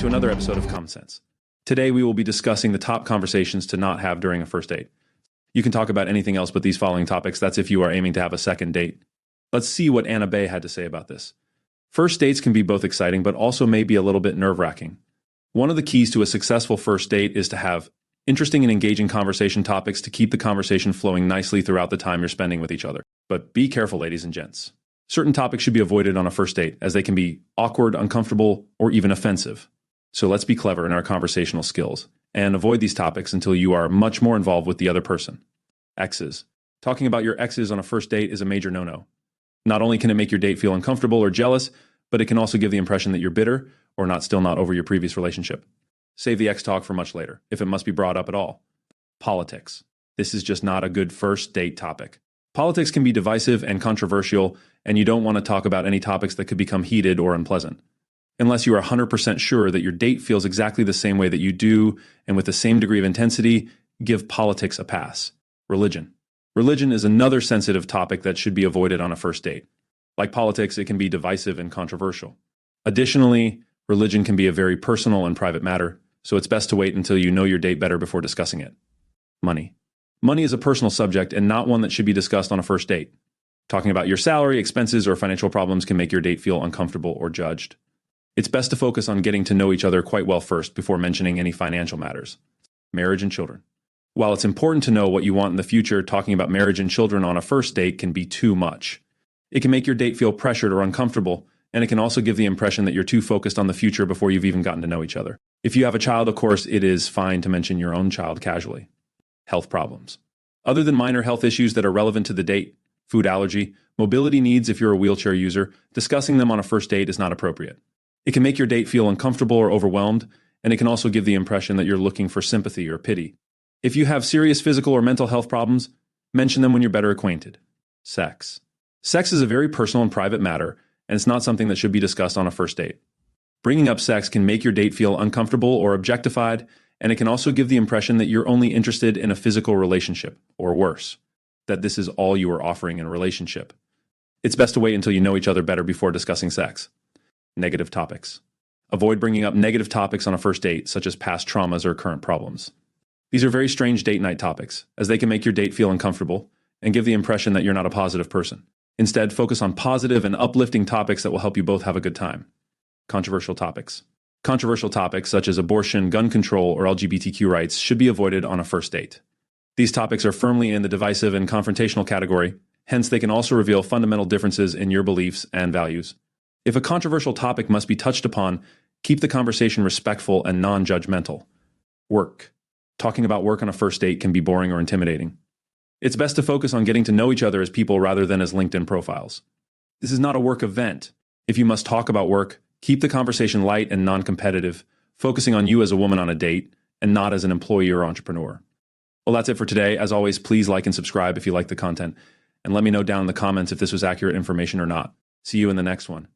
to another episode of Common Sense. Today we will be discussing the top conversations to not have during a first date. You can talk about anything else but these following topics. That's if you are aiming to have a second date. Let's see what Anna Bay had to say about this. First dates can be both exciting but also may be a little bit nerve-wracking. One of the keys to a successful first date is to have interesting and engaging conversation topics to keep the conversation flowing nicely throughout the time you're spending with each other. But be careful, ladies and gents. Certain topics should be avoided on a first date, as they can be awkward, uncomfortable, or even offensive. So let's be clever in our conversational skills and avoid these topics until you are much more involved with the other person. Exes. Talking about your exes on a first date is a major no-no. Not only can it make your date feel uncomfortable or jealous, but it can also give the impression that you're bitter or not over your previous relationship. Save the ex talk for much later, if it must be brought up at all. Politics. This is just not a good first date topic. Politics can be divisive and controversial, and you don't want to talk about any topics that could become heated or unpleasant. Unless you are 100% sure that your date feels exactly the same way that you do, and with the same degree of intensity, give politics a pass. Religion. Religion is another sensitive topic that should be avoided on a first date. Like politics, it can be divisive and controversial. Additionally, religion can be a very personal and private matter, so it's best to wait until you know your date better before discussing it. Money. Money is a personal subject and not one that should be discussed on a first date. Talking about your salary, expenses, or financial problems can make your date feel uncomfortable or judged. It's best to focus on getting to know each other quite well first before mentioning any financial matters. Marriage and children. While it's important to know what you want in the future, talking about marriage and children on a first date can be too much. It can make your date feel pressured or uncomfortable, and it can also give the impression that you're too focused on the future before you've even gotten to know each other. If you have a child, of course, it is fine to mention your own child casually. Health problems. Other than minor health issues that are relevant to the date, food allergy, mobility needs if you're a wheelchair user, discussing them on a first date is not appropriate. It can make your date feel uncomfortable or overwhelmed, and it can also give the impression that you're looking for sympathy or pity. If you have serious physical or mental health problems, mention them when you're better acquainted. Sex. Sex is a very personal and private matter, and it's not something that should be discussed on a first date. Bringing up sex can make your date feel uncomfortable or objectified, and it can also give the impression that you're only interested in a physical relationship, or worse, that this is all you are offering in a relationship. It's best to wait until you know each other better before discussing sex. Negative topics. Avoid bringing up negative topics on a first date, such as past traumas or current problems. These are very strange date night topics, as they can make your date feel uncomfortable and give the impression that you're not a positive person. Instead, focus on positive and uplifting topics that will help you both have a good time. Controversial topics. Controversial topics such as abortion, gun control, or LGBTQ rights should be avoided on a first date. These topics are firmly in the divisive and confrontational category, hence they can also reveal fundamental differences in your beliefs and values. If a controversial topic must be touched upon, keep the conversation respectful and non-judgmental. Work. Talking about work on a first date can be boring or intimidating. It's best to focus on getting to know each other as people rather than as LinkedIn profiles. This is not a work event. If you must talk about work, keep the conversation light and non-competitive, focusing on you as a woman on a date and not as an employee or entrepreneur. Well, that's it for today. As always, please like and subscribe if you like the content, and let me know down in the comments if this was accurate information or not. See you in the next one.